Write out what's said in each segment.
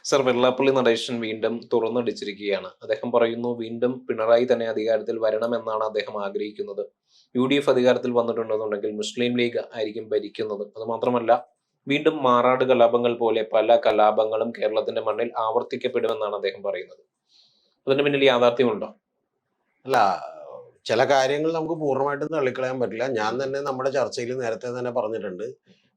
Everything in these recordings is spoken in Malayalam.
സർ, വെള്ളാപ്പള്ളി നടേശൻ വീണ്ടും തുറന്നടിച്ചിരിക്കുകയാണ്. അദ്ദേഹം പറയുന്നു വീണ്ടും പിണറായി തന്നെ അധികാരത്തിൽ വരണമെന്നാണ് അദ്ദേഹം ആഗ്രഹിക്കുന്നത്. UDF അധികാരത്തിൽ വന്നിട്ടുണ്ടെന്നുണ്ടെങ്കിൽ മുസ്ലിം ലീഗ് ആയിരിക്കും ഭരിക്കുന്നത്. അതുമാത്രമല്ല, വീണ്ടും മാറാട് കലാപങ്ങൾ പോലെ പല കലാപങ്ങളും കേരളത്തിന്റെ മണ്ണിൽ ആവർത്തിക്കപ്പെടുമെന്നാണ് അദ്ദേഹം പറയുന്നത്. അതിന് പിന്നിൽ യാഥാർത്ഥ്യമുണ്ടോ? അല്ല, ചില കാര്യങ്ങൾ നമുക്ക് പൂർണ്ണമായിട്ടും തള്ളിക്കളയാൻ പറ്റില്ല. ഞാൻ തന്നെ നമ്മുടെ ചർച്ചയിൽ നേരത്തെ തന്നെ പറഞ്ഞിട്ടുണ്ട്,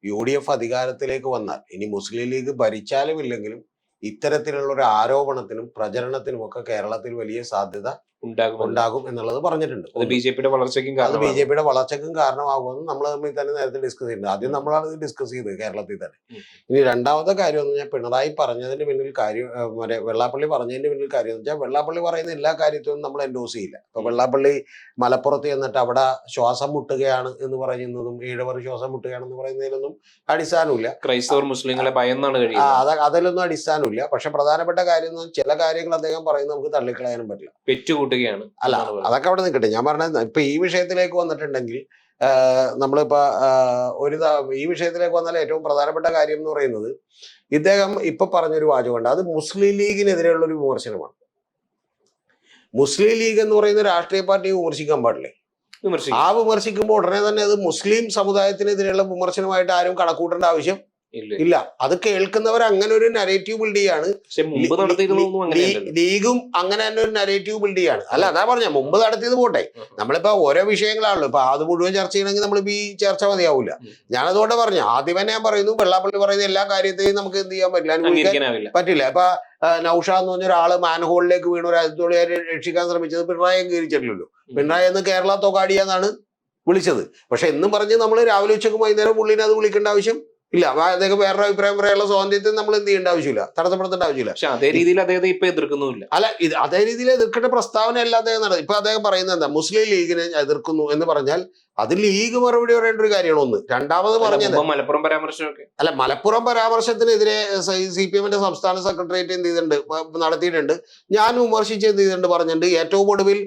UDF അധികാരത്തിലേക്ക് വന്നാൽ ഇനി മുസ്ലിം ലീഗ് ഭരിച്ചാലും ഇല്ലെങ്കിലും ഇത്തരത്തിലുള്ള ഒരു ആരോപണത്തിനും പ്രചരണത്തിനും ഒക്കെ കേരളത്തിൽ വലിയ സാധ്യത ഉണ്ടാകും എന്നുള്ളത് പറഞ്ഞിട്ടുണ്ട്. അത് BJPയുടെ വളർച്ചയ്ക്കും കാരണമാകുമെന്ന് നമ്മൾ തമ്മിൽ തന്നെ നേരത്തെ ഡിസ്കസ് ചെയ്തിട്ടുണ്ട്. ആദ്യം നമ്മളാണ് ഇത് ഡിസ്കസ് ചെയ്തത് കേരളത്തിൽ തന്നെ. ഇനി രണ്ടാമത്തെ കാര്യം എന്ന് പറഞ്ഞാൽ, പിണറായി പറഞ്ഞതിന് പിന്നിൽ കാര്യം വെള്ളാപ്പള്ളി പറഞ്ഞതിന്റെ പിന്നിൽ കാര്യം എന്ന് വെച്ചാൽ, വെള്ളാപ്പള്ളി പറയുന്ന എല്ലാ കാര്യത്തിനും നമ്മൾ എൻഡോസ് ചെയ്യില്ല. ഇപ്പൊ വെള്ളാപ്പള്ളി മലപ്പുറത്ത് ചെന്നിട്ട് അവിടെ ശ്വാസം മുട്ടുകയാണ് എന്ന് പറയുന്നതും ഈഴവർ ശ്വാസം മുട്ടുകയാണെന്ന് പറയുന്നതിലൊന്നും അടിസ്ഥാനമില്ല. ക്രൈസ്തവർ മുസ്ലിങ്ങളെ ഭയന്നാണ് കഴിയുന്നത്. അതിലൊന്നും അടിസ്ഥാനമില്ല. പക്ഷെ പ്രധാനപ്പെട്ട കാര്യം ചില കാര്യങ്ങൾ അദ്ദേഹം പറയുന്നത് നമുക്ക് തള്ളിക്കളയാനും പറ്റില്ല. അല്ല, അതൊക്കെ അവിടെ നിൽക്കട്ടെ. ഞാൻ പറഞ്ഞത് ഇപ്പൊ ഈ വിഷയത്തിലേക്ക് വന്നിട്ടുണ്ടെങ്കിൽ, നമ്മളിപ്പോ ഈ വിഷയത്തിലേക്ക് വന്നാൽ ഏറ്റവും പ്രധാനപ്പെട്ട കാര്യം എന്ന് പറയുന്നത്, ഇദ്ദേഹം ഇപ്പൊ പറഞ്ഞൊരു വാചകമുണ്ട്. അത് മുസ്ലിം ലീഗിനെതിരെയുള്ള ഒരു വിമർശനമാണ്. മുസ്ലിം ലീഗ് എന്ന് പറയുന്ന രാഷ്ട്രീയ പാർട്ടിയെ വിമർശിക്കാൻ പാടില്ലേ? വിമർശിക്കുമ്പോൾ ഉടനെ തന്നെ അത് മുസ്ലിം സമുദായത്തിനെതിരെയുള്ള വിമർശനമായിട്ട് ആരും കണക്കൂട്ടേണ്ട ആവശ്യം ഇല്ല. അത് കേൾക്കുന്നവർ അങ്ങനെ ഒരു നരേറ്റീവ് ബിൽഡ് ചെയ്യാണ്. ലീഗും അങ്ങനെ തന്നെ ഒരു നരേറ്റീവ് ബിൽഡ് ചെയ്യാണ്. അല്ല, അതാ പറഞ്ഞ മുമ്പ് നടത്തിയത് പോട്ടെ. നമ്മളിപ്പോ ഓരോ വിഷയങ്ങളാണല്ലോ. ഇപ്പൊ അത് മുഴുവൻ ചർച്ച ചെയ്യണമെങ്കിൽ നമ്മളിപ്പോ ഈ ചർച്ച മതിയാവില്ല. ഞാനതുകൊണ്ട് പറഞ്ഞു, ആദ്യം തന്നെ ഞാൻ പറയുന്നു, വെള്ളാപ്പള്ളി പറയുന്ന എല്ലാ കാര്യത്തെയും നമുക്ക് എന്ത് ചെയ്യാൻ പറ്റില്ല. ഇപ്പൊ നൗഷാദ് എന്ന് പറഞ്ഞ ഒരാള് മാൻഹോളിലേക്ക് വീണു രാജ്യത്തോളിയെ രക്ഷിക്കാൻ ശ്രമിച്ചത് പിണറായി അംഗീകരിച്ചിട്ടില്ലല്ലോ. പിണറായി എന്ന് കേരള തൊഗാടിയെന്നാണ് വിളിച്ചത്. പക്ഷെ എന്നും പറഞ്ഞ് നമ്മൾ രാവിലെ ഉച്ചക്ക് വൈകുന്നേരം പുള്ളിനെ അത് വിളിക്കേണ്ട ആവശ്യം ഇല്ല. അദ്ദേഹം വേറൊരു അഭിപ്രായം പറയാനുള്ള സ്വാതന്ത്ര്യത്തെ നമ്മൾ എന്ത് ചെയ്യേണ്ട ആവശ്യമില്ല, തടസ്സപ്പെടുത്തേണ്ട ആവശ്യമില്ല. പക്ഷെ അതേ രീതിയിൽ അദ്ദേഹം ഇപ്പൊ എതിർക്കുന്നില്ല. അല്ല, അതേ രീതിയിൽ എതിർക്കേണ്ട പ്രസ്താവന അല്ല അദ്ദേഹം നടന്നത്. ഇപ്പൊ അദ്ദേഹം പറയുന്നത് എന്താ, മുസ്ലിം ലീഗിനെ എതിർക്കുന്നു എന്ന് പറഞ്ഞാൽ അത് ലീഗ് മറുപടി പറയേണ്ട ഒരു കാര്യമാണ് ഒന്ന്. രണ്ടാമത് പറഞ്ഞത് മലപ്പുറം പരാമർശമൊക്കെ അല്ല, മലപ്പുറം പരാമർശത്തിനെതിരെ CPM-ന്റെ സംസ്ഥാന സെക്രട്ടേറിയറ്റ് എന്ത് ചെയ്തിട്ടുണ്ട്, നടത്തിയിട്ടുണ്ട്. ഞാൻ വിമർശിച്ച് എന്ത് ചെയ്തിട്ടുണ്ട് പറഞ്ഞിട്ടുണ്ട്. ഏറ്റവും ഒടുവിൽ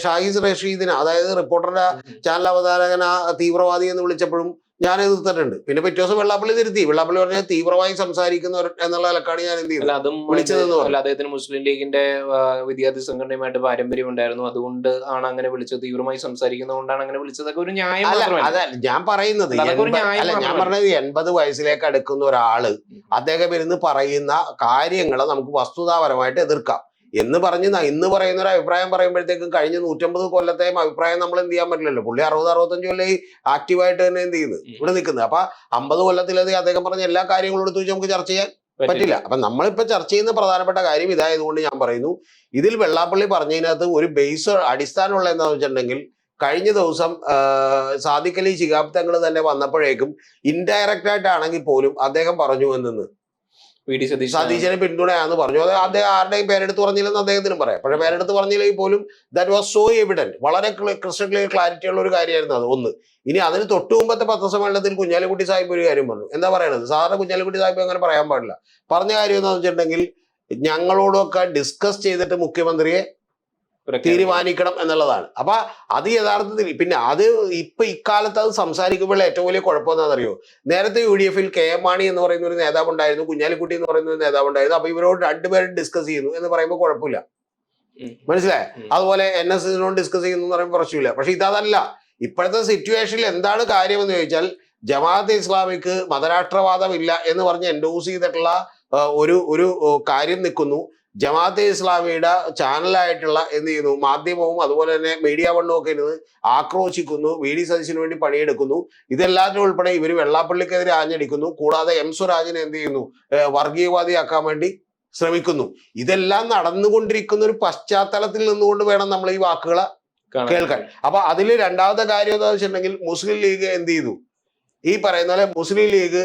ഷാഹിദ് റഷീദിനെ, അതായത് റിപ്പോർട്ടറുടെ ചാനൽ അവതാരകന തീവ്രവാദി എന്ന് വിളിച്ചപ്പോഴും ഞാൻ എതിർത്തിട്ടുണ്ട്. പിന്നെ പിറ്റേ ദിവസം വെള്ളാപ്പള്ളി തിരുത്തി. വെള്ളാപ്പള്ളി പറഞ്ഞാൽ തീവ്രമായി സംസാരിക്കുന്നവർ എന്നുള്ള നിലക്കാണ് ഞാൻ എന്ത് ചെയ്തത് വിളിച്ചതെന്ന് പറഞ്ഞു. അദ്ദേഹത്തിന് മുസ്ലിം ലീഗിന്റെ വിദ്യാർത്ഥി സംഘടനയുമായിട്ട് പാരമ്പര്യം ഉണ്ടായിരുന്നു, അതുകൊണ്ട് ആണ് അങ്ങനെ വിളിച്ചത്. തീവ്രമായി സംസാരിക്കുന്നതുകൊണ്ടാണ് അങ്ങനെ വിളിച്ചതൊക്കെ ഒരു ന്യായം. അല്ല, ഞാൻ പറയുന്നത് ഞാൻ പറഞ്ഞത് 80 വയസ്സിലേക്ക് അടുക്കുന്ന ഒരാള് അദ്ദേഹം ഇരുന്ന് പറയുന്ന കാര്യങ്ങളെ നമുക്ക് വസ്തുതാപരമായിട്ട് എതിർക്കാം എന്ന് പറഞ്ഞ് ഇന്ന് പറയുന്ന ഒരു അഭിപ്രായം പറയുമ്പോഴത്തേക്കും കഴിഞ്ഞ 150 കൊല്ലത്തെയും അഭിപ്രായം നമ്മൾ എന്ത് ചെയ്യാൻ പറ്റില്ലല്ലോ. പുള്ളി 60-65 കൊല്ലം ആക്റ്റീവായിട്ട് തന്നെ എന്ത് ചെയ്യുന്നത് ഇവിടെ നിൽക്കുന്നത്. അപ്പൊ 50 കൊല്ലത്തിലധികം അദ്ദേഹം പറഞ്ഞ എല്ലാ കാര്യങ്ങളും എടുത്ത് വെച്ച് നമുക്ക് ചർച്ച ചെയ്യാൻ പറ്റില്ല. അപ്പൊ നമ്മളിപ്പോ ചർച്ച ചെയ്യുന്ന പ്രധാനപ്പെട്ട കാര്യം ഇതായതുകൊണ്ട് ഞാൻ പറയുന്നു, ഇതിൽ വെള്ളാപ്പള്ളി പറഞ്ഞതിനകത്ത് ഒരു ബേസ് അടിസ്ഥാനമുള്ള എന്താണെന്ന് വെച്ചിട്ടുണ്ടെങ്കിൽ, കഴിഞ്ഞ ദിവസം സാദിഖ് അലി ശിഹാബ് തങ്ങൾ തന്നെ വന്നപ്പോഴേക്കും ഇൻഡയറക്റ്റ് ആയിട്ടാണെങ്കിൽ പോലും അദ്ദേഹം പറഞ്ഞു എന്നു സതീശനെ പിന്തുണയാന്ന് പറഞ്ഞു. അത് അദ്ദേഹം ആരുടെയും പേരെടുത്ത് പറഞ്ഞില്ലെന്ന് അദ്ദേഹത്തിനും പറയാം. പക്ഷെ പേരെടുത്ത് പറഞ്ഞില്ലെങ്കിൽ പോലും ദാറ്റ് വാസ് സോ എവിഡന്റ്, വളരെ ക്രിസ്റ്റൽ ക്ലിയർ ക്ലാരിറ്റി ഉള്ള ഒരു കാര്യമായിരുന്നു അത് ഒന്ന്. ഇനി അതിന് തൊട്ടു മുമ്പത്തെ പത്രസമ്മേളനത്തിൽ കുഞ്ഞാലിക്കുട്ടി സാഹിബ് ഒരു കാര്യം പറഞ്ഞു. എന്താ പറയണത്, സാധാരണ കുഞ്ഞാലിക്കുട്ടി സാഹിബ് അങ്ങനെ പറയാൻ പാടില്ല. പറഞ്ഞ കാര്യം എന്താണെന്ന് വെച്ചിട്ടുണ്ടെങ്കിൽ, ഞങ്ങളോടൊക്കെ ഡിസ്കസ് ചെയ്തിട്ട് മുഖ്യമന്ത്രിയെ തീരുമാനിക്കണം എന്നുള്ളതാണ്. അപ്പൊ അത് യഥാർത്ഥത്തിൽ പിന്നെ അത് ഇപ്പൊ ഇക്കാലത്ത് അത് സംസാരിക്കുമ്പോൾ ഏറ്റവും വലിയ കുഴപ്പം എന്താണെന്നറിയോ, നേരത്തെ UDF-ൽ KM മാണി എന്ന് പറയുന്ന ഒരു നേതാവ് ഉണ്ടായിരുന്നു, കുഞ്ഞാലിക്കുട്ടി എന്ന് പറയുന്ന ഒരു നേതാവ് ഉണ്ടായിരുന്നു. അപ്പൊ ഇവരോട് രണ്ടുപേരും ഡിസ്കസ് ചെയ്യുന്നു എന്ന് പറയുമ്പോൾ കുഴപ്പമില്ല, മനസ്സിലായി. അതുപോലെ NS-നോട് ഡിസ്കസ് ചെയ്യുന്നു എന്ന് പറയുമ്പോൾ പ്രശ്നമില്ല. പക്ഷെ ഇതല്ല. ഇപ്പോഴത്തെ സിറ്റുവേഷനിൽ എന്താണ് കാര്യം എന്ന് ചോദിച്ചാൽ, ജമാഅത്തെ ഇസ്ലാമിക്ക് മതരാഷ്ട്രവാദം ഇല്ല എന്ന് പറഞ്ഞ് എൻഡോസ് ചെയ്തിട്ടുള്ള ഒരു കാര്യം നിൽക്കുന്നു. ജമാഅത്തെ ഇസ്ലാമിയുടെ ചാനലായിട്ടുള്ള എന്ത് ചെയ്യുന്നു, മാധ്യമവും അതുപോലെ തന്നെ മീഡിയ വണ്ണും ഒക്കെ ഇരുന്ന് ആക്രോശിക്കുന്നു, VD സതീശന് വേണ്ടി പണിയെടുക്കുന്നു. ഇതെല്ലാത്തിനും ഉൾപ്പെടെ ഇവർ വെള്ളാപ്പള്ളിക്കെതിരെ ആഞ്ഞടിക്കുന്നു. കൂടാതെ സ്വരാജിനെ എന്ത് ചെയ്യുന്നു, വർഗീയവാദിയാക്കാൻ വേണ്ടി ശ്രമിക്കുന്നു. ഇതെല്ലാം നടന്നുകൊണ്ടിരിക്കുന്ന ഒരു പശ്ചാത്തലത്തിൽ നിന്നുകൊണ്ട് വേണം നമ്മൾ ഈ വാക്കുകളെ കേൾക്കാൻ. അപ്പൊ അതിൽ രണ്ടാമത്തെ കാര്യം എന്താണെന്ന് വെച്ചിട്ടുണ്ടെങ്കിൽ, മുസ്ലിം ലീഗ് എന്ത് ചെയ്തു, ഈ പറയുന്ന പോലെ മുസ്ലിം ലീഗ്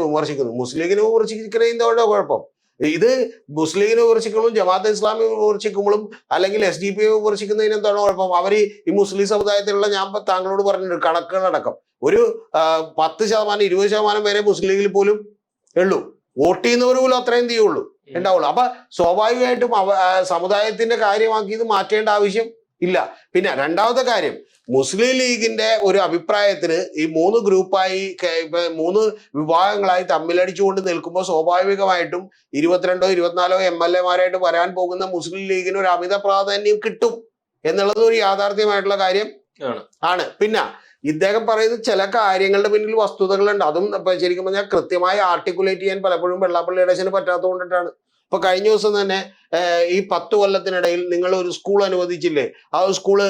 വിമർശിക്കുന്നു. മുസ്ലിം ലീഗിനെ വിമർശിക്കുന്നതിന്റെ കുഴപ്പം, ഇത് മുസ്ലിം ലീഗിനെ വിമർശിക്കുമ്പോഴും ജമാഅത്തെ ഇസ്ലാമി വിമർശിക്കുമ്പോഴും അല്ലെങ്കിൽ SDP വിമർശിക്കുന്നതിന് എന്താണ് കുഴപ്പം? അവർ ഈ മുസ്ലിം സമുദായത്തിലുള്ള, ഞാൻ താങ്കളോട് പറഞ്ഞിട്ടുണ്ട് കണക്കുകളടക്കം, ഒരു 10%, 20% വരെ മുസ്ലിം ലീഗിൽ പോലും ഉള്ളൂ. വോട്ട് ചെയ്യുന്നവർ പോലും അത്രയും ചെയ്യുള്ളൂ ഉണ്ടാവുള്ളൂ. അപ്പൊ സ്വാഭാവികമായിട്ടും സമുദായത്തിന്റെ കാര്യമാക്കി ഇത് മാറ്റേണ്ട ആവശ്യം ഇല്ല. പിന്നെ രണ്ടാമത്തെ കാര്യം, മുസ്ലിം ലീഗിന്റെ ഒരു അഭിപ്രായത്തിന് ഈ 3 ഗ്രൂപ്പായി 3 വിഭാഗങ്ങളായി തമ്മിലടിച്ചുകൊണ്ട് നിൽക്കുമ്പോൾ സ്വാഭാവികമായിട്ടും 22 24 MLA-മാരായിട്ട് വരാൻ പോകുന്ന മുസ്ലിം ലീഗിന് ഒരു അമിത പ്രാധാന്യം കിട്ടും എന്നുള്ളത് ഒരു യാഥാർത്ഥ്യമായിട്ടുള്ള കാര്യം ആണ്. പിന്നെ ഇദ്ദേഹം പറയുന്ന ചില കാര്യങ്ങളുടെ പിന്നിൽ വസ്തുതകളുണ്ട്. അതും ശരിക്കും പറഞ്ഞാൽ കൃത്യമായി ആർട്ടിക്കുലേറ്റ് ചെയ്യാൻ പലപ്പോഴും വെള്ളാപ്പള്ളി നടേശന് പറ്റാത്തത് കൊണ്ടിട്ടാണ്. ഇപ്പൊ കഴിഞ്ഞ ദിവസം തന്നെ ഈ 10 കൊല്ലത്തിനിടയിൽ നിങ്ങൾ ഒരു സ്കൂൾ അനുവദിച്ചില്ലേ, ആ സ്കൂള്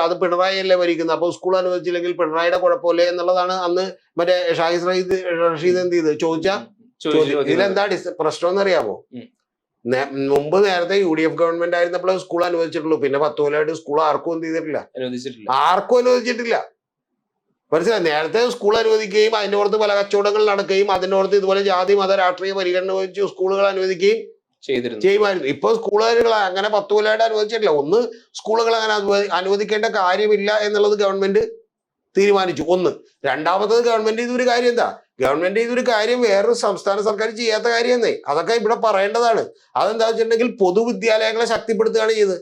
അത് പിണറായി അല്ലേ ഭരിക്കുന്നത്, അപ്പോൾ സ്കൂൾ അനുവദിച്ചില്ലെങ്കിൽ പിണറായിയുടെ കുഴപ്പമില്ലേ എന്നുള്ളതാണ് അന്ന് മറ്റേ റഷീദ് എന്ത് ചെയ്ത് ചോദിച്ചാൽ ഇതിലെന്താ പ്രശ്നം എന്നറിയാമോ? മുമ്പ് നേരത്തെ UDF ഗവൺമെന്റ് ആയിരുന്നപ്പോൾ സ്കൂൾ അനുവദിച്ചിട്ടുള്ളൂ. പിന്നെ 10 കൊല്ലമായിട്ട് സ്കൂൾ ആർക്കും എന്ത് ചെയ്തിട്ടില്ല, ആർക്കും അനുവദിച്ചിട്ടില്ല. മനസ്സിലായി? നേരത്തെ സ്കൂൾ അനുവദിക്കുകയും അതിന്റെ പുറത്ത് പല കച്ചവടങ്ങൾ നടക്കുകയും അതിന്റെ പുറത്ത് ഇതുപോലെ ജാതി മത രാഷ്ട്രീയ പരിഗണന വെച്ച് സ്കൂളുകൾ അനുവദിക്കുകയും ചെയ്യുമായിരുന്നു. ഇപ്പൊ സ്കൂളുകൾ അങ്ങനെ 10 കൊല്ലമായിട്ട് അനുവദിച്ചിട്ടില്ല. ഒന്ന്, സ്കൂളുകൾ അങ്ങനെ അനുവദിക്കേണ്ട കാര്യമില്ല എന്നുള്ളത് ഗവൺമെന്റ് തീരുമാനിച്ചു. ഒന്ന്. രണ്ടാമത്തത്, ഗവൺമെന്റ് ഇതൊരു കാര്യം ഇതൊരു കാര്യം വേറൊരു സംസ്ഥാന സർക്കാർ ചെയ്യാത്ത കാര്യമെന്നേ. അതൊക്കെ ഇവിടെ പറയേണ്ടതാണ്. അതെന്താ വെച്ചിട്ടുണ്ടെങ്കിൽ പൊതുവിദ്യാലയങ്ങളെ ശക്തിപ്പെടുത്തുകയാണ് ചെയ്തത്.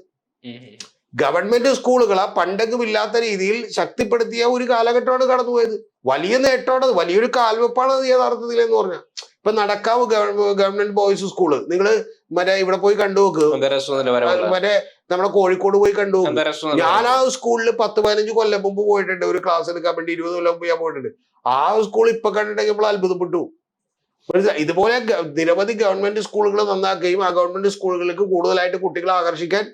ഗവൺമെന്റ് സ്കൂളുകളെ പണ്ടെങ്കിലും ഇല്ലാത്ത രീതിയിൽ ശക്തിപ്പെടുത്തിയ ഒരു കാലഘട്ടമാണ് കടന്നുപോയത്. വലിയ നേട്ടമാണ്, വലിയൊരു കാൽവെപ്പാണ് അത് യഥാർത്ഥത്തിൽ എന്ന് പറഞ്ഞാൽ. ഇപ്പൊ നടക്കാവ് ഗവൺമെന്റ് ബോയ്സ് സ്കൂള് നിങ്ങൾ മറ്റേ ഇവിടെ പോയി കണ്ടു നോക്ക്, മറ്റേ നമ്മുടെ കോഴിക്കോട് പോയി കണ്ടു നോക്ക്. ഞാൻ ആ സ്കൂളിൽ 10-15 കൊല്ലം മുമ്പ് പോയിട്ടുണ്ട്. ഒരു ക്ലാസ് എടുക്കാൻ വേണ്ടി 20 കൊല്ലം മുമ്പ് ഞാൻ പോയിട്ടുണ്ട്. ആ സ്കൂൾ ഇപ്പൊ കണ്ടിട്ടുണ്ടെങ്കിൽ നമ്മൾ അത്ഭുതപ്പെട്ടു. ഇതുപോലെ നിരവധി ഗവൺമെന്റ് സ്കൂളുകൾ നന്നാക്കുകയും ആ ഗവൺമെന്റ് സ്കൂളുകളിലേക്ക് കൂടുതലായിട്ട് കുട്ടികളെ ആകർഷിക്കാൻ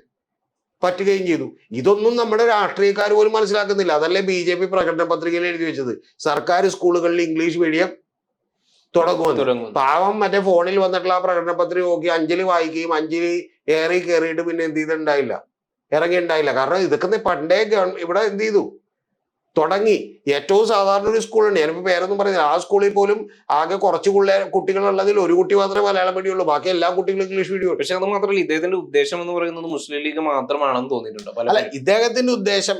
പറ്റുകയും ചെയ്തു. ഇതൊന്നും നമ്മുടെ രാഷ്ട്രീയക്കാർ പോലും മനസ്സിലാക്കുന്നില്ല. അതല്ലേ BJP പ്രകടന പത്രികയിൽ എഴുതി വെച്ചത്, സർക്കാർ സ്കൂളുകളിൽ ഇംഗ്ലീഷ് മീഡിയം തുടങ്ങുമെന്ന്. പാവം മറ്റേ ഫോണിൽ വന്നിട്ടുള്ള ആ പ്രകടന പത്രിക നോക്കി അഞ്ജലി വായിക്കുകയും അഞ്ജലി ഏറി കയറിയിട്ട് പിന്നെ എന്ത് ചെയ്തിട്ടുണ്ടായില്ല, ഇറങ്ങിയിട്ടുണ്ടായില്ല. കാരണം ഇതൊക്കെ പണ്ടേ ഇവിടെ എന്ത് ചെയ്തു, തുടങ്ങി. ഏറ്റവും സാധാരണ ഒരു സ്കൂളുണ്ട്, ഞാനിപ്പോ പേരൊന്നും പറയുന്നില്ല. ആ സ്കൂളിൽ പോലും ആകെ കുറച്ച് കുട്ടികളുള്ളതിൽ ഒരു കുട്ടി മാത്രമേ മലയാളം മീഡിയം ഉള്ളൂ, ബാക്കി എല്ലാ കുട്ടികളും ഇംഗ്ലീഷ് മീഡിയം. പക്ഷെ അത് മാത്രമല്ല, ഇദ്ദേഹത്തിന്റെ ഉദ്ദേശം എന്ന് പറയുന്നത് മുസ്ലിം ലീഗ് മാത്രമാണെന്ന് തോന്നിയിട്ടുണ്ടോ? അല്ല, ഇദ്ദേഹത്തിന്റെ ഉദ്ദേശം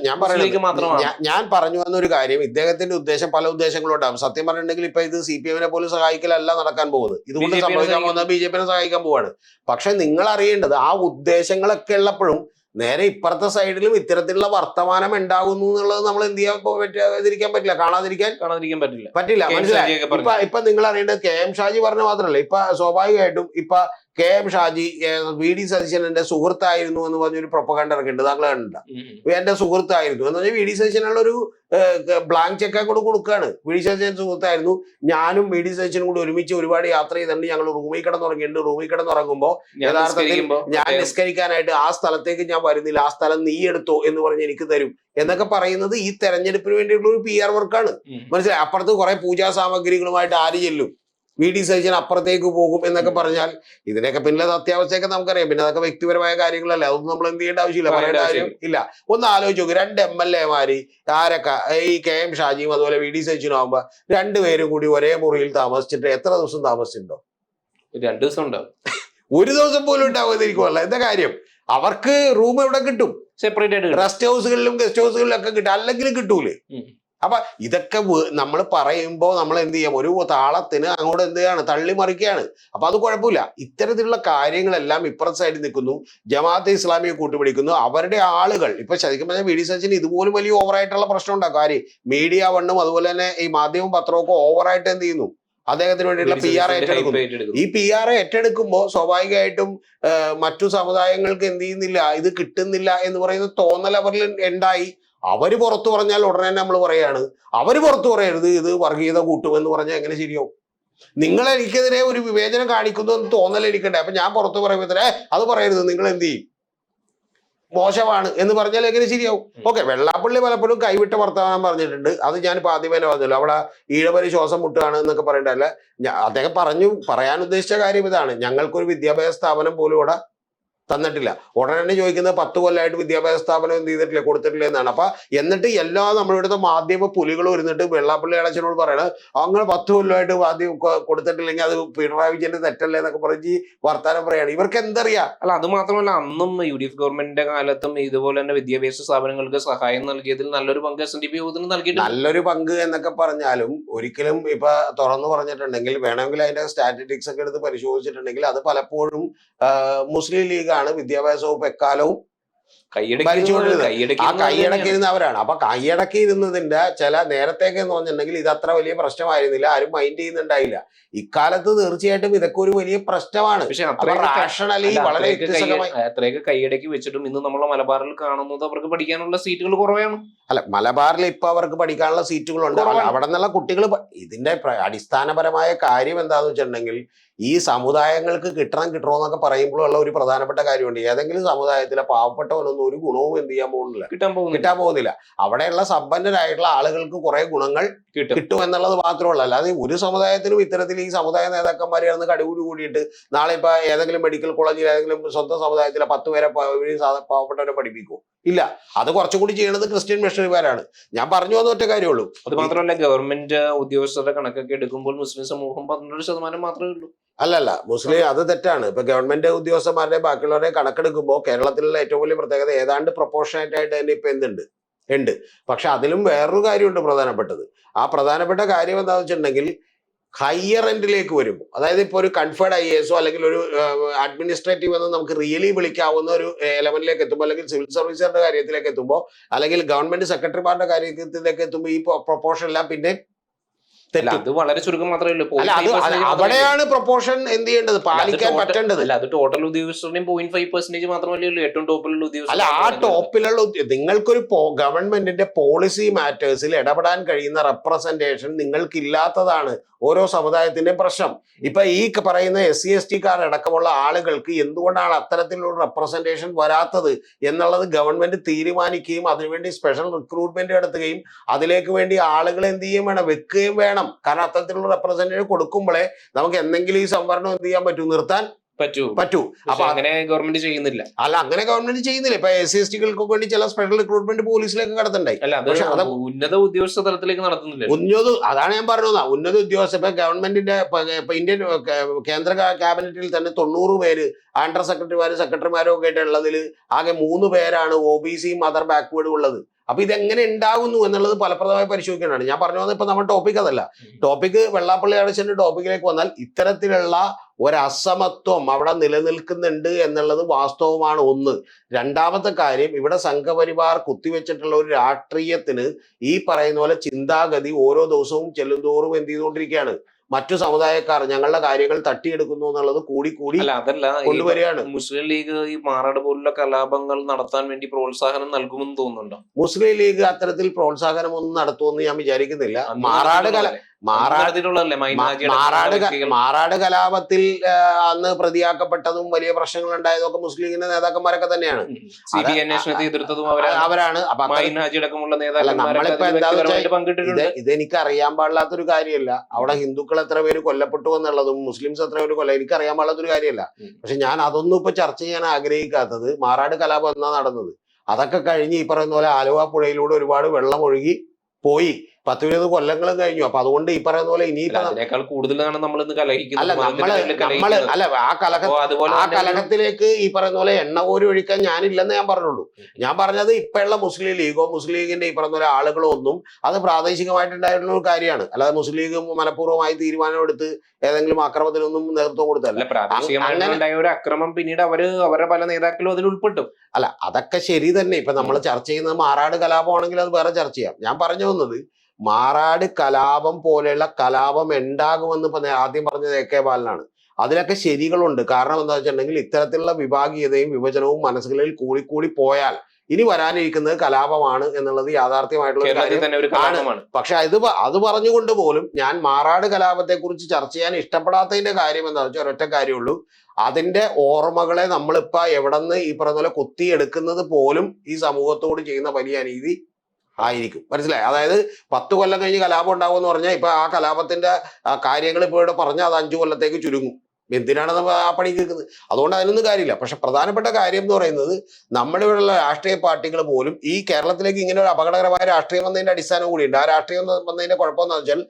ഞാൻ പറഞ്ഞു വന്ന ഒരു കാര്യം, ഇദ്ദേഹത്തിന്റെ ഉദ്ദേശം പല ഉദ്ദേശങ്ങളുണ്ടാകും. സത്യം പറഞ്ഞിട്ടുണ്ടെങ്കിൽ ഇപ്പൊ ഇത് CPM-നെ പോലും സഹായിക്കലല്ല നടക്കാൻ പോകുന്നത്. ഇതുകൊണ്ട് സംഭവിക്കാൻ പോകുന്നത് BJP-നെ സഹായിക്കാൻ പോവാണ്. പക്ഷെ നിങ്ങൾ അറിയേണ്ടത്, ആ ഉദ്ദേശങ്ങളൊക്കെ ഉള്ളപ്പോഴും നേരെ ഇപ്പുറത്തെ സൈഡിലും ഇത്തരത്തിലുള്ള വർത്തമാനം ഉണ്ടാകുന്നു എന്നുള്ളത് നമ്മൾ എന്ത് ചെയ്യാതിരിക്കാൻ പറ്റില്ല, കാണാതിരിക്കാൻ പറ്റില്ല. മനസ്സിലായി? ഇപ്പൊ നിങ്ങൾ അറിയേണ്ടത് KM ഷാജി പറഞ്ഞ മാത്രമല്ല, ഇപ്പൊ സ്വാഭാവികമായിട്ടും ഇപ്പൊ KM ഷാജി VD സതീശൻ എന്റെ സുഹൃത്തായിരുന്നു എന്ന് പറഞ്ഞൊരു പ്രൊപ്പഗണ്ട ഇറക്കിയിട്ടുണ്ട്. താങ്കൾ കണ്ട എന്റെ സുഹൃത്തായിരുന്നു എന്ന് പറഞ്ഞാൽ VD സതീശനുള്ള ഒരു ബ്ലാങ്ക് ചെക്ക് കൂടെ കൊടുക്കുകയാണ്. VD സതീശൻ സുഹൃത്തായിരുന്നു, ഞാനും VD സതീശനും കൂടി ഒരുമിച്ച് ഒരുപാട് യാത്ര ചെയ്തിട്ടുണ്ട്, ഞങ്ങൾ റൂമിൽ കിടന്നുറങ്ങിയിട്ടുണ്ട്. റൂമിൽ കിടന്നുറങ്ങുമ്പോൾ യഥാർത്ഥത്തിൽ ഞാൻ നിസ്കരിക്കാനായിട്ട് ആ സ്ഥലത്തേക്ക് ഞാൻ വരുന്നില്ല, ആ സ്ഥലം നീ എടുത്തോ എന്ന് പറഞ്ഞ് എനിക്ക് തരും എന്നൊക്കെ പറയുന്നത് ഈ തെരഞ്ഞെടുപ്പിന് വേണ്ടിയുള്ള ഒരു PR വർക്കാണ്. മനസ്സിലായി? അപ്പുറത്ത് കുറെ പൂജാ സാമഗ്രികളുമായിട്ട് ആര് ചെല്ലും, VD സതീശൻ അപ്പുറത്തേക്ക് പോകും എന്നൊക്കെ പറഞ്ഞാൽ ഇതിനൊക്കെ പിന്നിലെ അത്യാവശ്യമൊക്കെ നമുക്കറിയാം. പിന്നെ അതൊക്കെ വ്യക്തിപരമായ കാര്യങ്ങളല്ല, അതൊന്നും നമ്മൾ എന്ത് ചെയ്യേണ്ട ആവശ്യമില്ല, പറയേണ്ട കാര്യം ഇല്ല. ഒന്ന് ആലോചിച്ച് നോക്ക്, 2 MLA-മാര് ആരൊക്കെ ഈ KM ഷാജിയും അതുപോലെ VD സതീശനും ആകുമ്പോ 2 പേരും കൂടി ഒരേ മുറിയിൽ താമസിച്ചിട്ട് എത്ര ദിവസം താമസിച്ചിട്ടുണ്ടോ? 2 ദിവസം ഉണ്ടാവും. ഒരു ദിവസം പോലും ഉണ്ടാവുമെന്നിരിക്കുമല്ല. എന്താ കാര്യം? അവർക്ക് റൂം എവിടെ കിട്ടും? സെപ്പറേറ്റ് ആയിട്ട് റെസ്റ്റ് ഹൗസുകളിലും ഗസ്റ്റ് ഹൗസുകളിലും ഒക്കെ കിട്ടും, അല്ലെങ്കിൽ കിട്ടൂലേ? അപ്പൊ ഇതൊക്കെ നമ്മൾ പറയുമ്പോൾ നമ്മൾ എന്ത് ചെയ്യാം, ഒരു താളത്തിന് അങ്ങോട്ട് എന്ത് ചെയ്യാണ്, തള്ളിമറിക്കുകയാണ്. അപ്പൊ അത് കുഴപ്പമില്ല. ഇത്തരത്തിലുള്ള കാര്യങ്ങളെല്ലാം ഇപ്പുറത്തെ സൈഡിൽ നിൽക്കുന്നു, ജമാഅത്തെ ഇസ്ലാമിയെ കൂട്ടുപിടിക്കുന്നു, അവരുടെ ആളുകൾ. ഇപ്പൊ ശരിക്കും പറഞ്ഞാൽ VD സതീശന് ഇതുപോലും വലിയ ഓവറായിട്ടുള്ള പ്രശ്നം ഉണ്ടാക്കും. കാര്യം മീഡിയ വണ്ണും അതുപോലെ തന്നെ ഈ മാധ്യമ പത്രമൊക്കെ ഓവറായിട്ട് എന്ത് ചെയ്യുന്നു, അദ്ദേഹത്തിന് വേണ്ടിയുള്ള PR ഏറ്റെടുക്കുന്നു. ഈ PR ഏറ്റെടുക്കുമ്പോൾ സ്വാഭാവികമായിട്ടും മറ്റു സമുദായങ്ങൾക്ക് എന്ത് ചെയ്യുന്നില്ല, ഇത് കിട്ടുന്നില്ല എന്ന് പറയുന്ന തോന്നൽ അവരിൽ ഉണ്ടായി. അവര് പുറത്തു പറഞ്ഞാൽ ഉടനെ നമ്മൾ പറയാണ്, അവര് പുറത്തു പറയരുത്, ഇത് വർഗീയത കൂട്ടുമെന്ന് പറഞ്ഞാൽ എങ്ങനെ ശരിയാവും? നിങ്ങൾ എനിക്കെതിരെ ഒരു വിവേചനം കാണിക്കുന്നു എന്ന് തോന്നൽ എനിക്കുണ്ടായി. അപ്പൊ ഞാൻ പുറത്തു പറയുമ്പോൾ അത് പറയരുത്, നിങ്ങൾ എന്ത് ചെയ്യും, മോശമാണ് എന്ന് പറഞ്ഞാൽ എങ്ങനെ ശരിയാവും? ഓക്കെ, വെള്ളാപ്പള്ളി പലപ്പോഴും കൈവിട്ട വർത്തമാനം പറഞ്ഞിട്ടുണ്ട്. അത് ഞാനിപ്പോൾ ആദ്യമേ പറഞ്ഞല്ലോ, അവിടെ ഈഴവര് ശ്വാസം മുട്ടുകയാണ് എന്നൊക്കെ പറയണ്ടല്ല. അദ്ദേഹം പറയാൻ ഉദ്ദേശിച്ച കാര്യം ഇതാണ്, ഞങ്ങൾക്കൊരു വിദ്യാഭ്യാസ സ്ഥാപനം പോലും ഇവിടെ തന്നിട്ടില്ല. ഉടനെ ചോദിക്കുന്നത് 10 കൊല്ലമായിട്ട് വിദ്യാഭ്യാസ സ്ഥാപനം എന്ത് ചെയ്തിട്ടില്ല, കൊടുത്തിട്ടില്ല എന്നാണ്. അപ്പൊ എന്നിട്ട് എല്ലാ നമ്മളിവിടുത്തെ മാധ്യമ പുലികളും ഇരുന്നിട്ട് വെള്ളാപ്പള്ളി അടച്ചനോട് പറയണത് അങ്ങനെ 10 കൊല്ലമായിട്ട് ആദ്യം കൊടുത്തിട്ടില്ലെങ്കിൽ അത് പിണറായി വിജയന്റെ തെറ്റല്ലേ എന്നൊക്കെ പറഞ്ഞ് വർത്താനം പറയാണ്. ഇവർക്ക് എന്തറിയാം? അല്ല, അത് മാത്രമല്ല, അന്നും UDF ഗവൺമെന്റിന്റെ കാലത്തും ഇതുപോലെ തന്നെ വിദ്യാഭ്യാസ സ്ഥാപനങ്ങൾക്ക് സഹായം നൽകിയതിൽ നല്ലൊരു പങ്ക് SNDP യോഗത്തിന് നൽകിയിട്ടുണ്ട്. നല്ലൊരു പങ്ക് എന്നൊക്കെ പറഞ്ഞാലും ഒരിക്കലും ഇപ്പൊ തുറന്നു പറഞ്ഞിട്ടുണ്ടെങ്കിൽ, വേണമെങ്കിൽ അതിന്റെ സ്റ്റാറ്റിസ്റ്റിക്സ് ഒക്കെ എടുത്ത് പരിശോധിച്ചിട്ടുണ്ടെങ്കിൽ അത് പലപ്പോഴും മുസ്ലിം ലീഗ് വിദ്യാഭ്യാസ വകുപ്പ് എക്കാലവും ഭരിച്ചുകൊണ്ടിരുന്നത്. ആ കൈയടക്കിയിരുന്നവരാണ്. അപ്പൊ കൈയടക്കിയിരുന്നതിന്റെ ചില നേരത്തേക്ക് എന്ന് പറഞ്ഞിട്ടുണ്ടെങ്കിൽ ഇത് അത്ര വലിയ പ്രശ്നമായിരുന്നില്ല, ആരും മൈൻഡ് ചെയ്യുന്നുണ്ടായില്ല. ഇക്കാലത്ത് തീർച്ചയായിട്ടും ഇതൊക്കെ ഒരു വലിയ പ്രശ്നമാണ്. റാഷണലി വളരെ അത്രയൊക്കെ കൈയടക്കി വെച്ചിട്ടും ഇന്ന് നമ്മളെ മലബാറിൽ കാണുന്നത് അവർക്ക് പഠിക്കാനുള്ള സീറ്റുകൾ കുറവാണ്. അല്ല, മലബാറിൽ ഇപ്പൊ അവർക്ക് പഠിക്കാനുള്ള സീറ്റുകളുണ്ട്. അവിടെ നിന്നുള്ള കുട്ടികൾ ഇതിന്റെ അടിസ്ഥാനപരമായ കാര്യം എന്താന്ന് വെച്ചിട്ടുണ്ടെങ്കിൽ ഈ സമുദായങ്ങൾക്ക് കിട്ടണമെന്നൊക്കെ പറയുമ്പോഴുള്ള ഒരു പ്രധാനപ്പെട്ട കാര്യമുണ്ട്. ഏതെങ്കിലും സമുദായത്തിലെ പാവപ്പെട്ടവനൊന്നും ഒരു ഗുണവും എന്ത് ചെയ്യാൻ പോകുന്നില്ല, കിട്ടാൻ പോകുന്നില്ല. അവിടെയുള്ള സമ്പന്നരായിട്ടുള്ള ആളുകൾക്ക് കുറെ ഗുണങ്ങൾ കിട്ടും എന്നുള്ളത് മാത്രമല്ല. അല്ലാതെ ഒരു സമുദായത്തിനും ഇത്തരത്തിൽ ഈ സമുദായ നേതാക്കന്മാർ ചേർന്ന് കടികൂടി കൂടിയിട്ട് നാളെ ഇപ്പൊ ഏതെങ്കിലും മെഡിക്കൽ കോളേജിൽ ഏതെങ്കിലും സ്വന്തം സമുദായത്തിലെ 10 പേരെ പാവപ്പെട്ടവരെ പഠിപ്പിക്കും? ഇല്ല. അത് കുറച്ചുകൂടി ചെയ്യണത് ക്രിസ്ത്യൻ മിഷണറിമാരാണ്. ഞാൻ പറഞ്ഞു വന്ന ഒറ്റ കാര്യമുള്ളൂ. അത് മാത്രമല്ല, ഗവൺമെന്റ് ഉദ്യോഗസ്ഥരുടെ കണക്കൊക്കെ എടുക്കുമ്പോൾ മുസ്ലിം സമൂഹം 12% മാത്രമേ ഉള്ളൂ. അല്ലല്ല, മുസ്ലിം അത് തെറ്റാണ്. ഇപ്പൊ ഗവൺമെന്റ് ഉദ്യോഗസ്ഥന്മാരുടെ ബാക്കിയുള്ളവരെ കണക്കെടുക്കുമ്പോൾ കേരളത്തിലുള്ള ഏറ്റവും വലിയ പ്രത്യേകത ഏതാണ്ട് പ്രൊപ്പോർഷനേറ്റ് ആയിട്ട് തന്നെ ഇപ്പൊ ഉണ്ട്. പക്ഷെ അതിലും വേറൊരു കാര്യമുണ്ട് പ്രധാനപ്പെട്ടത്. ആ പ്രധാനപ്പെട്ട കാര്യം എന്താണെന്ന് വെച്ചിട്ടുണ്ടെങ്കിൽ ഹയർ എൻഡിലേക്ക് വരുമ്പോൾ, അതായത് ഇപ്പോൾ ഒരു കൺഫേർഡ് IAS അല്ലെങ്കിൽ ഒരു അഡ്മിനിസ്ട്രേറ്റീവ് എന്ന് നമുക്ക് റിയലി വിളിക്കാവുന്ന ഒരു ലെവലിലേക്ക് എത്തുമ്പോൾ, അല്ലെങ്കിൽ സിവിൽ സർവീസുകളുടെ കാര്യത്തിലേക്ക് എത്തുമ്പോൾ, അല്ലെങ്കിൽ ഗവൺമെന്റ് സെക്രട്ടറിമാരുടെ കാര്യത്തിലേക്ക് എത്തുമ്പോൾ ഈ പ്രൊപ്പോർഷൻ എല്ലാം പിന്നെ അത് വളരെ ചുരുക്കം മാത്രമേ ഉള്ളൂ. അവിടെയാണ് പ്രൊപ്പോർഷൻ എന്ത് ചെയ്യേണ്ടത്, പാലിക്കാൻ പറ്റേണ്ടത്. അല്ല, അത് ടോട്ടൽ ഉദ്യോഗസ്ഥരുടെയും 0.5% മാത്രമല്ലേ ഉള്ളൂ ഏറ്റവും ടോപ്പിലുള്ള ഉദ്യോഗസ്ഥർ. അല്ല, ആ ടോപ്പിലുള്ള നിങ്ങൾക്കൊരു ഗവൺമെന്റിന്റെ പോളിസി മാറ്റേഴ്സിൽ ഇടപെടാൻ കഴിയുന്ന റെപ്രസെന്റേഷൻ നിങ്ങൾക്കില്ലാത്തതാണ് ഓരോ സമുദായത്തിന്റെയും പ്രശ്നം. ഇപ്പൊ ഈ പറയുന്ന SC ST അടക്കമുള്ള ആളുകൾക്ക് എന്തുകൊണ്ടാണ് അത്തരത്തിലുള്ള റെപ്രസെന്റേഷൻ വരാത്തത് എന്നുള്ളത് ഗവൺമെന്റ് തീരുമാനിക്കുകയും അതിനുവേണ്ടി സ്പെഷ്യൽ റിക്രൂട്ട്മെന്റ് നടത്തുകയും അതിലേക്ക് വേണ്ടി ആളുകളെ എന്ത് ചെയ്യും വേണം, വെക്കുകയും വേണം. കാരണം അത്തരത്തിലുള്ള റെപ്രസെന്റേഷൻ കൊടുക്കുമ്പോഴേ നമുക്ക് എന്തെങ്കിലും ഈ സംവരണം എന്ത് ചെയ്യാൻ പറ്റൂ, നിർത്താൻ പറ്റൂ. അപ്പൊ അങ്ങനെ ഗവൺമെന്റ് ചെയ്യുന്നില്ല. അങ്ങനെ ഗവൺമെന്റ് ചെയ്യുന്നില്ല. ഇപ്പൊ SC ST വേണ്ടി ചില സ്പെഷ്യൽ റിക്രൂട്ട്മെന്റ് പോലീസിലേക്ക് കടത്തുണ്ടായി. പക്ഷെ അത് ഉന്നത ഉദ്യോഗസ്ഥ തലത്തിലേക്ക് നടത്തുന്നില്ല. അതാണ് ഞാൻ പറഞ്ഞത്. ഉന്നത ഉദ്യോഗസ്ഥ ഇപ്പൊ ഗവൺമെന്റിന്റെ ഇന്ത്യൻ കേന്ദ്ര ക്യാബിനറ്റിൽ തന്നെ 90 പേര് അണ്ടർ സെക്രട്ടറിമാരും ഒക്കെ ആയിട്ട് ഉള്ളതിൽ ആകെ 3 പേരാണ് OBCയും അതർ ബാക്ക്വേർഡും ഉള്ളത്. അപ്പൊ ഇതെങ്ങനെ ഉണ്ടാകുന്നു എന്നുള്ളത് ഫലപ്രദമായി പരിശോധിക്കേണ്ടതാണ്. ഞാൻ പറഞ്ഞു വന്നത് ഇപ്പൊ നമ്മുടെ ടോപ്പിക് അതല്ല. ടോപ്പിക് വെള്ളാപ്പള്ളി നടേശന്റെ ടോപ്പിക്കിലേക്ക് വന്നാൽ ഇത്തരത്തിലുള്ള ഒരു അസമത്വം അവിടെ നിലനിൽക്കുന്നുണ്ട് എന്നുള്ളത് വാസ്തവമാണ് ഒന്ന്. രണ്ടാമത്തെ കാര്യം, ഇവിടെ സംഘപരിവാർ കുത്തിവെച്ചിട്ടുള്ള ഒരു രാഷ്ട്രീയത്തിന് ഈ പറയുന്ന പോലെ ചിന്താഗതി ഓരോ ദിവസവും ചെല്ലുന്തോറും എന്ത് ചെയ്തുകൊണ്ടിരിക്കുകയാണ്. മറ്റു സമുദായക്കാർ ഞങ്ങളുടെ കാര്യങ്ങൾ തട്ടിയെടുക്കുന്നു എന്നുള്ളത് കൂടി കൊണ്ടുവരികയാണ്. മുസ്ലിം ലീഗ് ഈ മാറാട് പോലുള്ള കലാപങ്ങൾ നടത്താൻ വേണ്ടി പ്രോത്സാഹനം നൽകുമെന്ന് തോന്നുന്നുണ്ടോ? മുസ്ലിം ലീഗ് അത്തരത്തിൽ പ്രോത്സാഹനം ഒന്നും നടത്തുമെന്ന് ഞാൻ വിചാരിക്കുന്നില്ല. മാറാട് കലാപത്തിൽ അന്ന് പ്രതിയാക്കപ്പെട്ടതും വലിയ പ്രശ്നങ്ങൾ ഉണ്ടായതൊക്കെ മുസ്ലിം ലീഗിന്റെ നേതാക്കന്മാരൊക്കെ തന്നെയാണ്. അവരാണ്. നമ്മളിപ്പോ എന്താ വെച്ചാൽ ഇതെനിക്ക് അറിയാൻ പാടില്ലാത്തൊരു കാര്യമല്ല. അവിടെ ഹിന്ദുക്കൾ എത്ര പേര് കൊല്ലപ്പെട്ടു എന്നുള്ളതും മുസ്ലിംസ് എത്ര പേര് എനിക്ക് അറിയാൻ പാടില്ലാത്തൊരു കാര്യമല്ല. പക്ഷെ ഞാൻ അതൊന്നും ഇപ്പൊ ചർച്ച ചെയ്യാൻ ആഗ്രഹിക്കാത്തത്, മാറാട് കലാപം എന്നാ നടന്നത്. അതൊക്കെ കഴിഞ്ഞ് ഈ പറയുന്ന പോലെ ആലുവ പുഴയിലൂടെ ഒരുപാട് വെള്ളം ഒഴുകി പോയി. 10-20 കൊല്ലങ്ങളും കഴിഞ്ഞു. അപ്പൊ അതുകൊണ്ട് ഈ പറയുന്ന പോലെ ഇനിയിപ്പോൾ കൂടുതലാണ് നമ്മൾ ആ കലഹത്തിലേക്ക് ഈ പറയുന്ന പോലെ എണ്ണ കോരി ഒഴിക്കാൻ ഞാനില്ലെന്ന് ഞാൻ പറഞ്ഞുള്ളൂ. ഞാൻ പറഞ്ഞത് ഇപ്പോഴുള്ള മുസ്ലിം ലീഗിന്റെ ഈ പറയുന്ന പോലെ ആളുകളോ ഒന്നും അത് പ്രാദേശികമായിട്ടുണ്ടായിട്ടുള്ള ഒരു കാര്യമാണ്. അല്ലാതെ മുസ്ലിം ലീഗ് മനഃപൂർവ്വമായി തീരുമാനമെടുത്ത് ഏതെങ്കിലും അക്രമത്തിനൊന്നും നേതൃത്വം കൊടുത്തല്ല. ഒരു അക്രമം പിന്നീട് അവരുടെ പല നേതാക്കളും അതിൽ ഉൾപ്പെട്ടു. അല്ല, അതൊക്കെ ശരി തന്നെ. ഇപ്പൊ നമ്മൾ ചർച്ച ചെയ്യുന്നത് മാറാട് കലാപമാണെങ്കിൽ അത് വേറെ ചർച്ച ചെയ്യാം. ഞാൻ പറഞ്ഞു വന്നത് മാറാട് കലാപം പോലെയുള്ള കലാപം ഉണ്ടാകുമെന്ന് ഇപ്പൊ ആദ്യം പറഞ്ഞത് AK ബാലനാണ്. അതിലൊക്കെ ശരികളുണ്ട്. കാരണം എന്താ വെച്ചിട്ടുണ്ടെങ്കിൽ ഇത്തരത്തിലുള്ള വിഭാഗീയതയും വിഭജനവും മനസ്സുകളിൽ കൂടി പോയാൽ ഇനി വരാനിരിക്കുന്നത് കലാപമാണ് എന്നുള്ളത് യാഥാർത്ഥ്യമായിട്ടുള്ള കാര്യമാണ്. പക്ഷെ അത് പറഞ്ഞുകൊണ്ട് പോലും ഞാൻ മാറാട് കലാപത്തെ കുറിച്ച് ചർച്ച ചെയ്യാൻ ഇഷ്ടപ്പെടാത്തതിന്റെ കാര്യം എന്താ വെച്ചാൽ ഒരൊറ്റ കാര്യമുള്ളൂ. അതിന്റെ ഓർമ്മകളെ നമ്മളിപ്പോ എവിടെന്ന് ഈ പറഞ്ഞ പോലെ കൊത്തിയെടുക്കുന്നത് പോലും ഈ സമൂഹത്തോട് ചെയ്യുന്ന വലിയ അനീതി ആയിരിക്കും. മനസ്സിലായി? അതായത് 10 കൊല്ലം കഴിഞ്ഞ് കലാപം ഉണ്ടാവും എന്ന് പറഞ്ഞാൽ ഇപ്പൊ ആ കലാപത്തിന്റെ കാര്യങ്ങൾ ഇപ്പോൾ ഇവിടെ പറഞ്ഞാൽ അത് 5 കൊല്ലത്തേക്ക് ചുരുങ്ങും. എന്തിനാണ് ആ പണി കേൾക്കുന്നത്? അതുകൊണ്ട് അതിനൊന്നും കാര്യമില്ല. പക്ഷെ പ്രധാനപ്പെട്ട കാര്യം എന്ന് പറയുന്നത് നമ്മുടെ ഇവിടെയുള്ള രാഷ്ട്രീയ പാർട്ടികൾ പോലും ഈ കേരളത്തിലേക്ക് ഇങ്ങനെ ഒരു അപകടകരമായ രാഷ്ട്രീയം വന്നതിന്റെ അടിസ്ഥാനം കൂടിയുണ്ട്. ആ രാഷ്ട്രീയം വന്നതിന്റെ കുഴപ്പമെന്ന് വെച്ചാൽ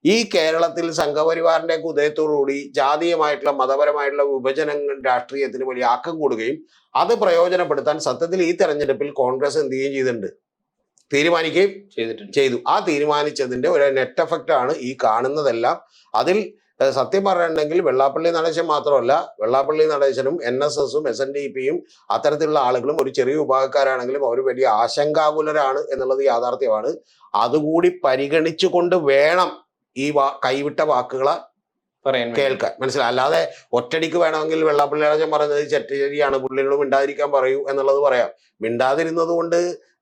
ഈ കേരളത്തിൽ സംഘപരിവാറിന്റെ ഉദയത്തോടുകൂടി ജാതീയമായിട്ടുള്ള മതപരമായിട്ടുള്ള വിഭജനങ്ങൾ രാഷ്ട്രീയത്തിന് വലിയ ആക്കം കൂടുകയും അത് പ്രയോജനപ്പെടുത്താൻ സത്യത്തിൽ ഈ തെരഞ്ഞെടുപ്പിൽ കോൺഗ്രസ് എന്ത് ചെയ്യുകയും ചെയ്തിട്ടുണ്ട്, തീരുമാനിക്കുകയും ചെയ്തു. ആ തീരുമാനിച്ചതിന്റെ ഒരു നെറ്റ് എഫക്റ്റ് ആണ് ഈ കാണുന്നതെല്ലാം. അതിൽ സത്യം പറയുന്നുണ്ടെങ്കിൽ വെള്ളാപ്പള്ളി നടേശൻ മാത്രമല്ല, വെള്ളാപ്പള്ളി നടേശനും NSSഉം SNDPയും അത്തരത്തിലുള്ള ആളുകളും ഒരു ചെറിയ വിഭാഗക്കാരാണെങ്കിലും അവർ വലിയ ആശങ്കാകുലരാണ് എന്നുള്ളത് യാഥാർത്ഥ്യമാണ്. അതുകൂടി പരിഗണിച്ചുകൊണ്ട് വേണം ഈ കൈവിട്ട വാക്കുകളെ കേൾക്കാൻ. മനസ്സിലായി. അല്ലാതെ ഒറ്റടിക്ക് വേണമെങ്കിൽ വെള്ളാപ്പള്ളി നടേശൻ പറയുന്നത് ശരിയാണ്, പുള്ളിയോട് മിണ്ടാതിരിക്കാൻ പറയൂ എന്നുള്ളത് പറയാം. മിണ്ടാതിരുന്നത് കൊണ്ട്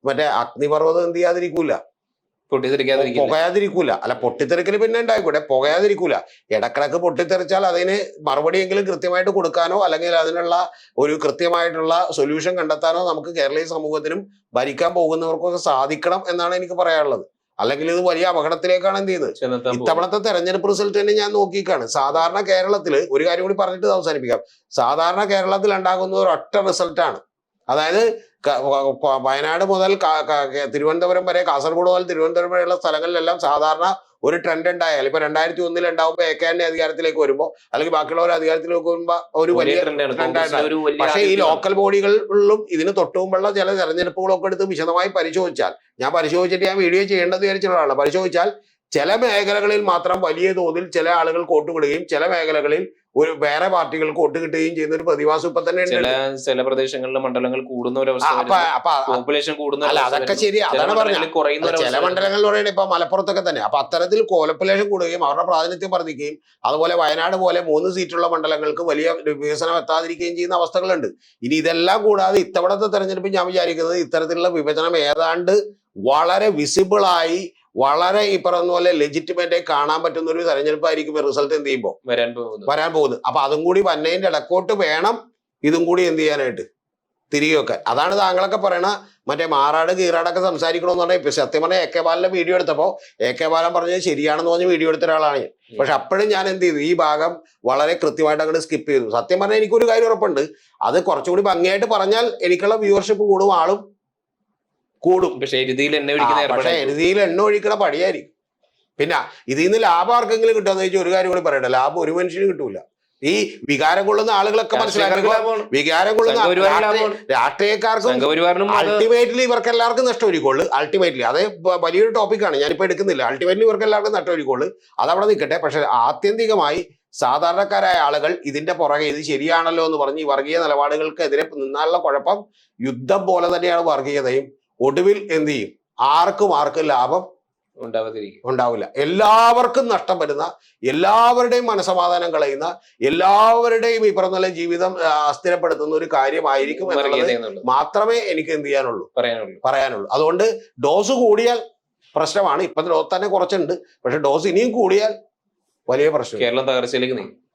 മറ്റേ അഗ്നിപർവ്വതം എന്ത് ചെയ്യാതിരിക്കൂല, പുകയാതിരിക്കൂല. അല്ല, പൊട്ടിത്തെറിക്കൽ പിന്നെ ഉണ്ടായിക്കൂടെ, പുകയാതിരിക്കൂല. ഇടക്കിടക്ക് പൊട്ടിത്തെറിച്ചാൽ അതിന് മറുപടിയെങ്കിലും കൃത്യമായിട്ട് കൊടുക്കാനോ അല്ലെങ്കിൽ അതിനുള്ള ഒരു കൃത്യമായിട്ടുള്ള സൊല്യൂഷൻ കണ്ടെത്താനോ നമുക്ക് കേരളീയ സമൂഹത്തിനും ഭരിക്കാൻ പോകുന്നവർക്കൊക്കെ സാധിക്കണം എന്നാണ് എനിക്ക് പറയാനുള്ളത്. അല്ലെങ്കിൽ ഇത് വലിയ അപകടത്തിലേക്കാണ് എന്ത് ചെയ്യുന്നത്. ഇത്തവണത്തെ തെരഞ്ഞെടുപ്പ് റിസൾട്ട് തന്നെ ഞാൻ നോക്കിക്കാണ്. സാധാരണ കേരളത്തിൽ ഒരു കാര്യം കൂടി പറഞ്ഞിട്ട് അവസാനിപ്പിക്കാം. സാധാരണ കേരളത്തിൽ ഉണ്ടാകുന്ന ഒരു ഒറ്റ റിസൾട്ടാണ്. അതായത് വയനാട് മുതൽ തിരുവനന്തപുരം വരെ, കാസർഗോഡ് മുതൽ തിരുവനന്തപുരം വരെയുള്ള സ്ഥലങ്ങളിലെല്ലാം സാധാരണ ഒരു ട്രെൻഡ് ഉണ്ടായാൽ, ഇപ്പൊ 2001 ഉണ്ടാവുമ്പോൾ AK ആന്റണി അധികാരത്തിലേക്ക് വരുമ്പോൾ അല്ലെങ്കിൽ ബാക്കിയുള്ളവർ അധികാരത്തിലേക്ക് വരുമ്പോൾ ഒരു വലിയ ട്രെൻഡ്. പക്ഷേ ഈ ലോക്കൽ ബോഡികളിലും ഇതിന് തൊട്ടുമുമ്പുള്ള ചില തെരഞ്ഞെടുപ്പുകളൊക്കെ എടുത്ത് വിശദമായി പരിശോധിച്ചാൽ, ഞാൻ പരിശോധിച്ചിട്ട് ഞാൻ വീഡിയോ ചെയ്യേണ്ടത് വിചാരിച്ചിട്ടുള്ളതാണ്, പരിശോധിച്ചാൽ ചില മേഖലകളിൽ മാത്രം വലിയ തോതിൽ ചില ആളുകൾ വോട്ടുകിടുകയും ചില മേഖലകളിൽ ഒരു വേറെ പാർട്ടികൾക്ക് വോട്ട് കിട്ടുകയും ചെയ്യുന്ന ഒരു പ്രതിഭാസം ഇപ്പൊ തന്നെ ചില പ്രദേശങ്ങളിലെ മണ്ഡലങ്ങൾ കൂടുന്ന ഒരു പോപ്പുലേഷൻ കൂടുന്ന. അല്ല, അതൊക്കെ ശരി, അതാണ് പറഞ്ഞത്. ചില മണ്ഡലങ്ങളിൽ പറയുന്നത് ഇപ്പൊ മലപ്പുറത്തൊക്കെ തന്നെ. അപ്പൊ അത്തരത്തിൽ പോപ്പുലേഷൻ കൂടുകയും അവരുടെ പ്രാതിനിധ്യം വർദ്ധിക്കുകയും അതുപോലെ വയനാട് പോലെ 3 സീറ്റുള്ള മണ്ഡലങ്ങൾക്ക് വലിയ വികസനം എത്താതിരിക്കുകയും ചെയ്യുന്ന അവസ്ഥകളുണ്ട്. ഇനി ഇതെല്ലാം കൂടാതെ ഇത്തവണത്തെ തെരഞ്ഞെടുപ്പ് ഞാൻ വിചാരിക്കുന്നത് ഇത്തരത്തിലുള്ള വിഭജനം ഏതാണ്ട് വളരെ വിസിബിളായി, വളരെ ഈ പറയുന്ന പോലെ ലെജിറ്റിമേറ്റ് ആയി കാണാൻ പറ്റുന്ന ഒരു തെരഞ്ഞെടുപ്പായിരിക്കും റിസൾട്ട് എന്ത് ചെയ്യുമ്പോൾ വരാൻ പോകുന്നത്. അപ്പൊ അതും കൂടി വന്നതിന്റെ ഇടക്കോട്ട് വേണം ഇതും കൂടി എന്ത് ചെയ്യാനായിട്ട് തിരികെ വെക്കാൻ. അതാണ് താങ്കളൊക്കെ പറയണ മറ്റേ മാറാട് കീറാടൊക്കെ സംസാരിക്കണമെന്ന് പറഞ്ഞാൽ ഇപ്പൊ സത്യം പറഞ്ഞാൽ AK ബാലന്റെ വീഡിയോ എടുത്തപ്പോൾ AK ബാലൻ പറഞ്ഞത് ശരിയാണെന്ന് പറഞ്ഞ് വീഡിയോ എടുത്ത ഒരാളാണ് ഞാൻ. പക്ഷെ അപ്പോഴും ഞാൻ എന്ത് ചെയ്തു, ഈ ഭാഗം വളരെ കൃത്യമായിട്ട് അങ്ങോട്ട് സ്കിപ്പ് ചെയ്തു. സത്യം പറഞ്ഞാൽ എനിക്കൊരു കാര്യം ഉറപ്പുണ്ട്, അത് കുറച്ചുകൂടി ഭംഗിയായിട്ട് പറഞ്ഞാൽ എനിക്കുള്ള വ്യൂവർഷിപ്പ് കൂടും, ആളും കൂടും. പക്ഷെ എരുതിയിൽ എണ്ണ ഒഴിക്കണ പടിയായിരിക്കും. പിന്നെ ഇതിൽ നിന്ന് ലാഭം ആർക്കെങ്കിലും കിട്ടുമെന്ന് ചോദിച്ചാൽ ഒരു കാര്യം കൂടി പറയട്ടെ, ലാഭം ഒരു മനുഷ്യന് കിട്ടൂല. ഈ വികാരം കൊള്ളുന്ന ആളുകളൊക്കെ മനസ്സിലാക്കുക, വികാരം കൊള്ളുന്ന രാഷ്ട്രീയക്കാർക്കും അൾട്ടിമേറ്റ്ലി ഇവർക്ക് എല്ലാവർക്കും നഷ്ടമൊരുക്കുള്ളൂ. അൾട്ടിമേറ്റ്ലി അത് വലിയൊരു ടോപ്പിക്കാണ്, ഞാനിപ്പോ എടുക്കുന്നില്ല. അൾട്ടിമേറ്റ്ലി ഇവർക്ക് എല്ലാവർക്കും നഷ്ടമൊരുക്കുള്ളൂ, അതവിടെ നിൽക്കട്ടെ. പക്ഷെ ആത്യന്തികമായി സാധാരണക്കാരായ ആളുകൾ ഇതിന്റെ പുറകെ ഇത് ശരിയാണല്ലോ എന്ന് പറഞ്ഞ് ഈ വർഗീയ നിലപാടുകൾക്കെതിരെ നിന്നാലുള്ള കുഴപ്പം യുദ്ധം പോലെ തന്നെയാണ് വർഗീയതയും. ഒടുവിൽ എന്ത് ചെയ്യും, ആർക്കും ലാഭം ഉണ്ടാവില്ല. എല്ലാവർക്കും നഷ്ടം വരുന്ന, എല്ലാവരുടെയും മനസമാധാനം കളയുന്ന, എല്ലാവരുടെയും ഈ പറഞ്ഞ ജീവിതം അസ്ഥിരപ്പെടുത്തുന്ന ഒരു കാര്യമായിരിക്കും എന്നുള്ളത് മാത്രമേ എനിക്ക് എന്ത് ചെയ്യാനുള്ളൂ, പറയാനുള്ളൂ. അതുകൊണ്ട് ഡോസ് കൂടിയാൽ പ്രശ്നമാണ്. ഇപ്പൊ തന്നെ കുറച്ചുണ്ട്, പക്ഷെ ഡോസ് ഇനിയും കൂടിയാൽ വലിയ പ്രശ്നം. കേരളം തകർച്ചയിലേക്ക് നീങ്ങും.